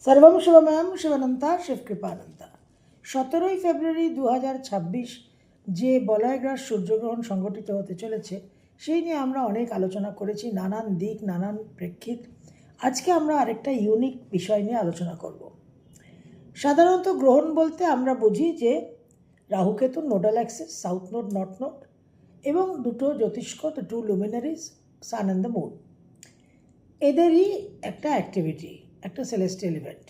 सर्वं शिवमयं शिवानंता शिवकृपानंता। 17ই ফেব্রুয়ারি 2026 যে বলয়গ্রাস সূর্যগ্রহণ সংঘটিত হতে চলেছে সেই নিয়ে আমরা অনেক আলোচনা করেছি, নানান দিক, নানান প্রেক্ষিত। আজকে আমরা আরেকটা ইউনিক বিষয় নিয়ে আলোচনা করব। সাধারণত গ্রহণ বলতে আমরা বুঝি যে Rahu Ketu nodal axis, south node, north node এবং দুটো জ্যোতিষ্ক, the two luminaries, sun and the moon, এদেরই একটা অ্যাক্টিভিটি, একটা সেলেস্টিয়াল ইভেন্ট।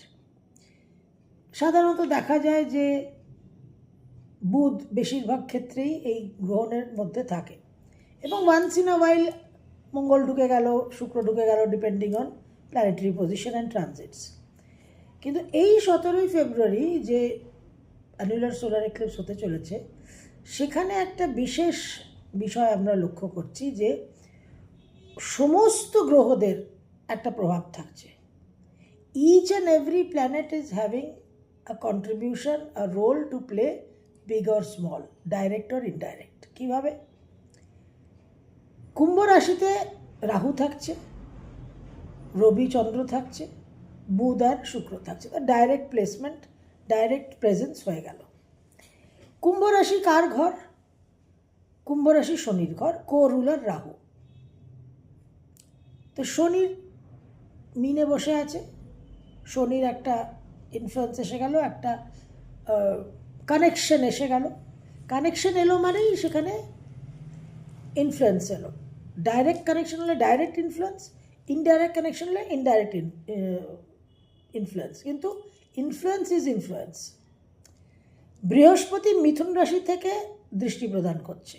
সাধারণত দেখা যায় যে বুধ বেশিরভাগ ক্ষেত্রেই এই গ্রহণের মধ্যে থাকে এবং ওয়ান্স ইন আ ওয়াইল মঙ্গল ঢুকে গেল, শুক্র ঢুকে গেল, depending on planetary position and transits. কিন্তু এই 17ই ফেব্রুয়ারি যে অ্যানুলার সোলার এক্লিপস হতে চলেছে সেখানে একটা বিশেষ বিষয় আমরা লক্ষ্য করছি যে সমস্ত গ্রহদের একটা প্রভাব থাকছে। Each and every planet is having a contribution, a role to play, big or small, direct or indirect. কিভাবে? কুম্ভ রাশিতে রাহু থাকছে, রবি চন্দ্র থাকছে, বুধ আর শুক্র থাকছে। ডাইরেক্ট প্লেসমেন্ট, ডাইরেক্ট প্রেজেন্স হয়ে গেল। কুম্ভ রাশি কার ঘর? কুম্ভ রাশি শনির ঘর, কো রুলার রাহু। তো শনির মিনে বসে আছে, শনির একটা ইনফ্লুয়েন্স এসে গেল, একটা কানেকশন এসে গেল। কানেকশন এলো মানেই সেখানে ইনফ্লুয়েন্স এলো। ডাইরেক্ট কানেকশন হলে ডাইরেক্ট ইনফ্লুয়েন্স, ইনডাইরেক্ট কানেকশন হলে ইনডাইরেক্ট ইনফ্লুয়েন্স, কিন্তু ইনফ্লুয়েন্স ইজ ইনফ্লুয়েন্স। বৃহস্পতি মিথুন রাশি থেকে দৃষ্টি প্রদান করছে,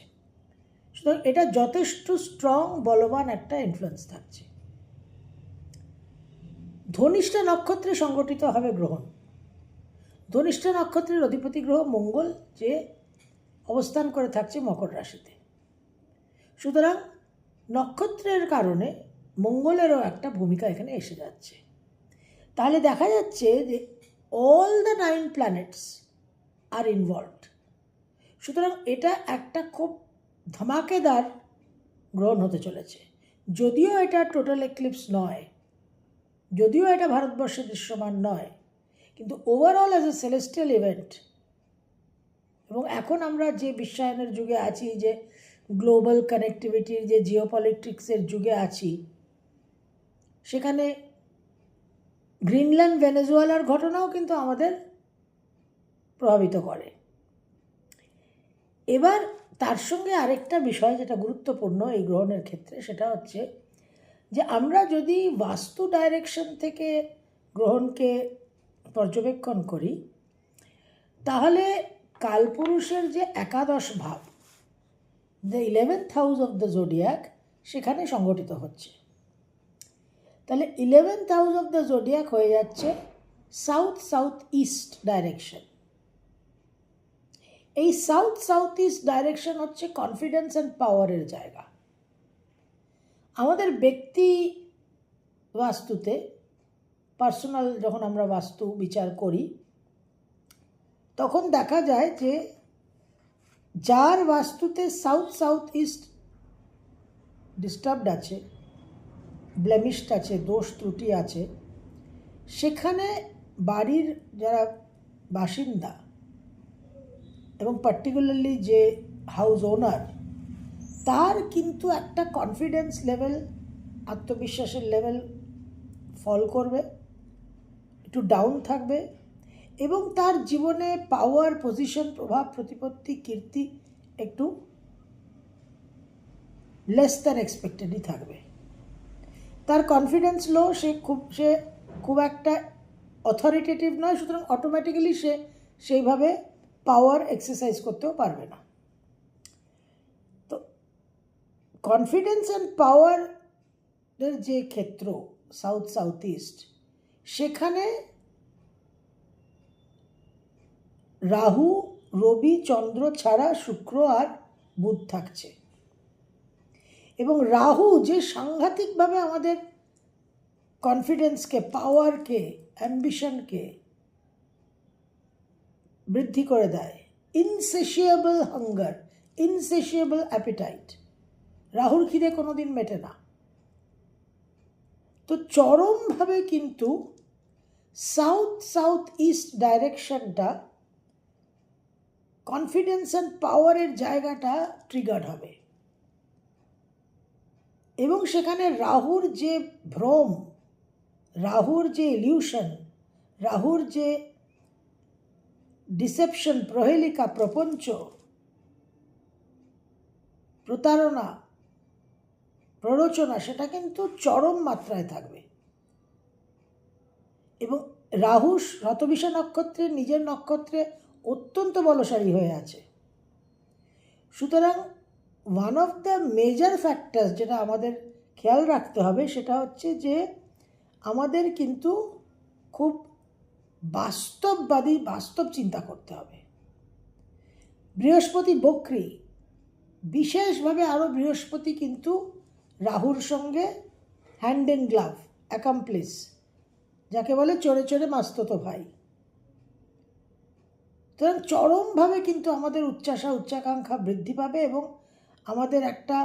সুতরাং এটা যথেষ্ট স্ট্রং, বলবান একটা ইনফ্লুয়েন্স থাকছে। ধনিষ্ঠা নক্ষত্রে সংগঠিত হবে গ্রহণ। ধনিষ্ঠা নক্ষত্রের অধিপতি গ্রহ মঙ্গল, যে অবস্থান করে থাকছে মকর রাশিতে। সুতরাং নক্ষত্রের কারণে মঙ্গলেরও একটা ভূমিকা এখানে এসে যাচ্ছে। তাহলে দেখা যাচ্ছে যে all the 9 planets R involved. সুতরাং এটা একটা খুব ধামাকেদার গ্রহণ হতে চলেছে। যদিও এটা টোটাল এক্লিপস নয়, যদিও এটা ভারতবর্ষে দৃশ্যমান নয়, কিন্তু overall as a celestial event, এবং এখন আমরা যে বিশ্বায়নের যুগে আছি, যে গ্লোবাল কানেক্টিভিটির, যে জিওপলিটিক্সের যুগে আছি, সেখানে গ্রিনল্যান্ড, ভেনেজুয়েলার ঘটনাও কিন্তু আমাদের প্রভাবিত করে। এবার তার সঙ্গে আরেকটা বিষয় যেটা গুরুত্বপূর্ণ এই গ্রহণের ক্ষেত্রে, সেটা হচ্ছে যে আমরা যদি বাস্তু ডাইরেকশন থেকে গ্রহণকে পর্যবেক্ষণ করি, তাহলে কালপুরুষের যে একাদশ ভাব, the 11th house of the zodiac, সেখানে সংগঠিত হচ্ছে। তাহলে 11th house of the zodiac হয়ে যাচ্ছে সাউথ সাউথ ইস্ট ডাইরেকশন। এই সাউথ সাউথ ইস্ট ডাইরেকশন হচ্ছে কনফিডেন্স অ্যান্ড পাওয়ারের জায়গা। আমাদের ব্যক্তি বাস্তুতে, পার্সোনাল যখন আমরা বাস্তু বিচার করি, তখন দেখা যায় যে যার বাস্তুতে সাউথ সাউথ ইস্ট ডিস্টার্বড আছে, ব্লেমিশড আছে, দোষ ত্রুটি আছে, সেখানে বাড়ির যারা বাসিন্দা এবং পার্টিকুলারলি যে হাউস ওনার, তার কিন্তু একটা কনফিডেন্স লেভেল, আত্মবিশ্বাসের লেভেল ফল করবে, একটু ডাউন থাকবে, এবং তার জীবনে পাওয়ার, পজিশন, প্রভাব, প্রতিপত্তি, কীর্তি একটু লেস দ্যান এক্সপেক্টেডই থাকবে। তার কনফিডেন্স লো, সে খুব একটা অথরিটেটিভ নয়, সুতরাং অটোমেটিক্যালি সে সেইভাবে পাওয়ার এক্সারসাইজ করতেও পারবে না। তো কনফিডেন্স অ্যান্ড পাওয়ারের যে ক্ষেত্র সাউথ সাউথ ইস্ট, সেখানে রাহু, রবি, চন্দ্র ছাড়া শুক্র আর বুধ থাকছে। এবং রাহু যে সাংঘাতিকভাবে আমাদের কনফিডেন্সকে, পাওয়ারকে, অ্যাম্বিশনকে বৃদ্ধি করে দেয়। ইনসেশিয়েবল হাঙ্গার, ইনসেশিয়েবল অ্যাপিটাইট, রাহুর খিদে কোনো দিন মেটে না। তো চরমভাবে কিন্তু সাউথ সাউথ ইস্ট ডাইরেকশনটা কনফিডেন্স অ্যান্ড পাওয়ারের জায়গাটা ট্রিগার্ড হবে, এবং সেখানে রাহুর যে ভ্রম, রাহুর যে ইলিউশন, রাহুর যে ডিসেপশন, প্রহেলিকা, প্রপঞ্চ, প্রতারণা, প্ররোচনা, সেটা কিন্তু চরম মাত্রায় থাকবে। এবং রাহু শতবিশা নক্ষত্রের নিজের নক্ষত্রে অত্যন্ত বলশালী হয়ে আছে। সুতরাং one of the major factors যেটা আমাদের খেয়াল রাখতে হবে সেটা হচ্ছে যে আমাদের কিন্তু খুব বাস্তববাদী, বাস্তব চিন্তা করতে হবে। বৃহস্পতি বক্রী, বিশেষভাবে আরও বৃহস্পতি কিন্তু রাহুর সঙ্গে হ্যান্ড ইন গ্লাভ, অ্যাকমপ্লিস, যাকে বলে চড়ে চড়ে মাস্ততো ভাই। সুতরাং চরমভাবে কিন্তু আমাদের উচ্চাশা, উচ্চাকাঙ্ক্ষা বৃদ্ধি পাবে, এবং আমাদের একটা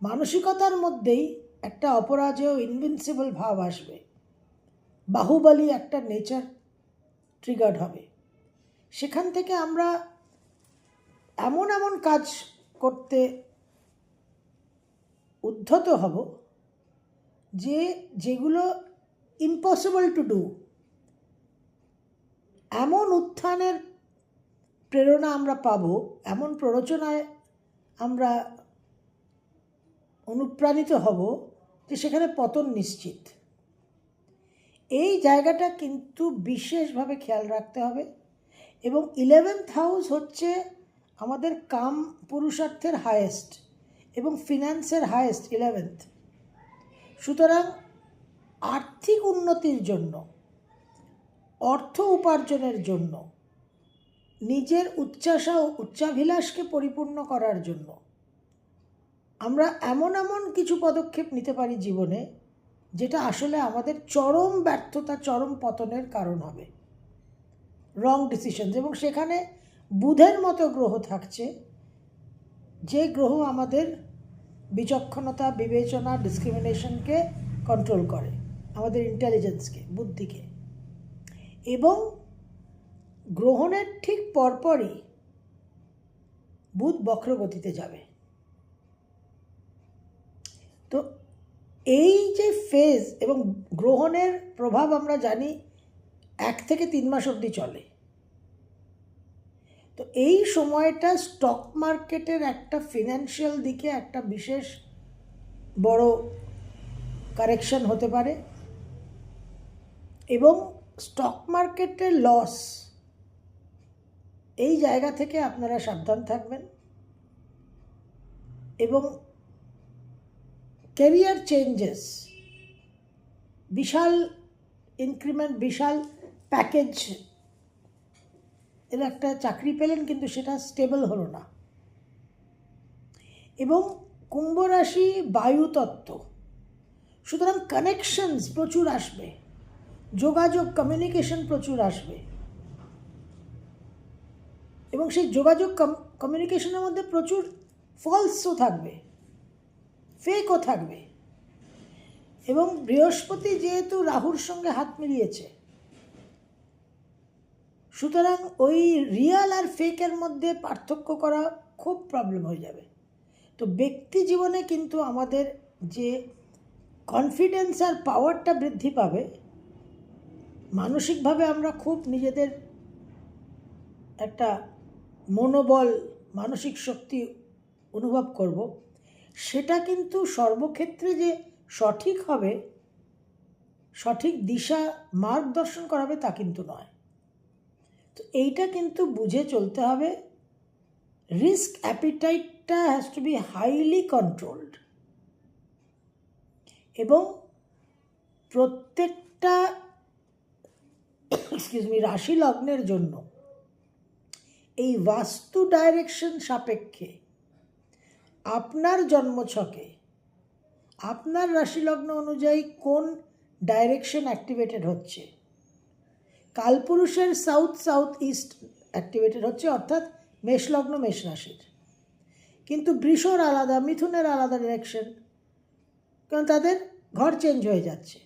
মানসিকতার মধ্যেই একটা অপরাজেয় ইনভিনসিবল ভাব আসবে, বাহুবলী একটা নেচার ট্রিগার্ড হবে। সেখান থেকে আমরা এমন এমন কাজ করতে উদ্ধত হব যেগুলো ইম্পসিবল টু ডু। এমন উত্থানের প্রেরণা আমরা পাব, এমন প্ররোচনায় আমরা অনুপ্রাণিত হব যে সেখানে পতন নিশ্চিত। এই জায়গাটা কিন্তু বিশেষভাবে খেয়াল রাখতে হবে। এবং 11th হাউস হচ্ছে আমাদের কাম পুরুষার্থের হায়েস্ট এবং ফিন্যান্সের হায়েস্ট 11th। সুতরাং আর্থিক উন্নতির জন্য, অর্থ উপার্জনের জন্য, নিজের উচ্চাশা ও উচ্চাভিলাষকে পরিপূর্ণ করার জন্য আমরা এমন এমন কিছু পদক্ষেপ নিতে পারি জীবনে যেটা আসলে আমাদের চরম ব্যর্থতা, চরম পতনের কারণ হবে, রং ডিসিশনস। এবং সেখানে বুধের মতো গ্রহ থাকছে, যে গ্রহ আমাদের বিচক্ষণতা, বিবেচনা, ডিসক্রিমিনেশনকে কন্ট্রোল করে, আমাদের ইন্টেলিজেন্সকে, বুদ্ধিকে। এবং গ্রহণের ঠিক পরপরই বুধ বক্রগতিতে যাবে। তো এই যে ফেজ এবং গ্রহণের প্রভাব আমরা জানি 1 থেকে 3 মাস অবধি চলে। তো এই সময়টা স্টক মার্কেটের একটা ফিনান্সিয়াল দিকে একটা বিশেষ বড় কারেকশন হতে পারে, এবং স্টক মার্কেটের লস, এই জায়গা থেকে আপনারা সাবধান থাকবেন। এবং ক্যারিয়ার চেঞ্জেস, বিশাল ইনক্রিমেন্ট, বিশাল প্যাকেজ, এর একটা চাকরি পেলেন কিন্তু সেটা স্টেবল হলো না। এবং কুম্ভ রাশি বায়ুতত্ত্ব, সুতরাং কানেকশনস প্রচুর আসবে, যোগাযোগ, কমিউনিকেশন প্রচুর আসবে, এবং সেই যোগাযোগ কমিউনিকেশনের মধ্যে প্রচুর ফলসও থাকবে, ফেকও থাকবে। এবং বৃহস্পতি যেহেতু রাহুর সঙ্গে হাত মিলিয়েছে, সুতরাং ওই রিয়াল আর ফেকের মধ্যে পার্থক্য করা খুব প্রবলেম হয়ে যাবে। তো ব্যক্তি জীবনে কিন্তু আমাদের যে কনফিডেন্স আর পাওয়ারটা বৃদ্ধি পাবে, মানসিকভাবে আমরা খুব নিজেদের একটা মনোবল, মানসিক শক্তি অনুভব করব, সেটা কিন্তু সর্বক্ষেত্রে যে সঠিক হবে, সঠিক দিশা মার্গদর্শন করাবে তা কিন্তু নয়। তো এইটা কিন্তু বুঝে চলতে হবে। রিস্ক অ্যাপিটাইটটা has to be highly controlled, এবং প্রত্যেকটা রাশি লগ্নের জন্য এই বাস্তু ডাইরেকশন সাপেক্ষে আপনার জন্মছকে আপনার রাশি লগ্ন অনুযায়ী কোন ডাইরেকশন অ্যাক্টিভেটেড হচ্ছে। কালপুরুষের সাউথ সাউথ ইস্ট অ্যাক্টিভেটেড হচ্ছে, অর্থাৎ মেষলগ্ন, মেষ রাশির। কিন্তু বৃষর আলাদা, মিথুনের আলাদা ডিরেকশন, কারণ তাদের ঘর চেঞ্জ হয়ে যাচ্ছে।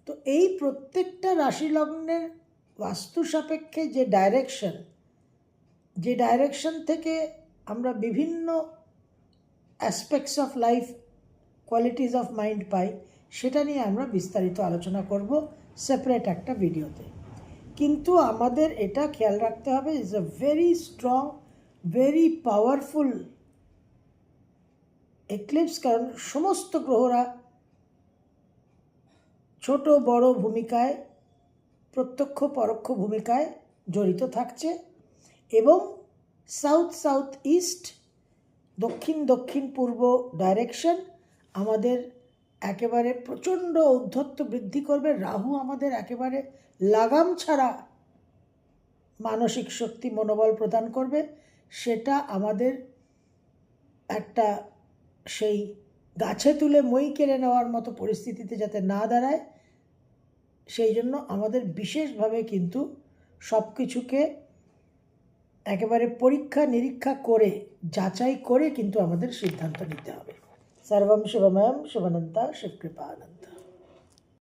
তো এই প্রত্যেকটা রাশি লগ্নের বাস্তু সাপেক্ষে যে ডাইরেকশন থেকে আমরা বিভিন্ন aspects of life, qualities of mind পাই, সেটা নিয়ে আমরা বিস্তারিত আলোচনা করব সেপারেট একটা ভিডিওতে। কিন্তু আমাদের এটা খেয়াল রাখতে হবে, is a very strong, very powerful eclipse, কারণ সমস্ত গ্রহরা ছোট বড় ভূমিকায়, প্রত্যক্ষ পরোক্ষ ভূমিকায় জড়িত থাকছে, এবং সাউথ ইস্ট, দক্ষিণ পূর্ব ডাইরেকশন আমাদের একেবারে প্রচণ্ড ঔদ্ধত্য বৃদ্ধি করবে। রাহু আমাদের একেবারে লাগাম ছাড়া মানসিক শক্তি, মনোবল প্রদান করবে। সেটা আমাদের একটা সেই গাছে তুলে মই কেড়ে নেওয়ার মতো পরিস্থিতিতে যাতে না দাঁড়ায়, সেই জন্য আমাদের বিশেষভাবে কিন্তু সব কিছুকে একেবারে পরীক্ষা নিরীক্ষা করে, যাচাই করে কিন্তু আমাদের সিদ্ধান্ত নিতে হবে। সর্বম শিবময়ম শিবানন্তা শিবকৃপানন্দ।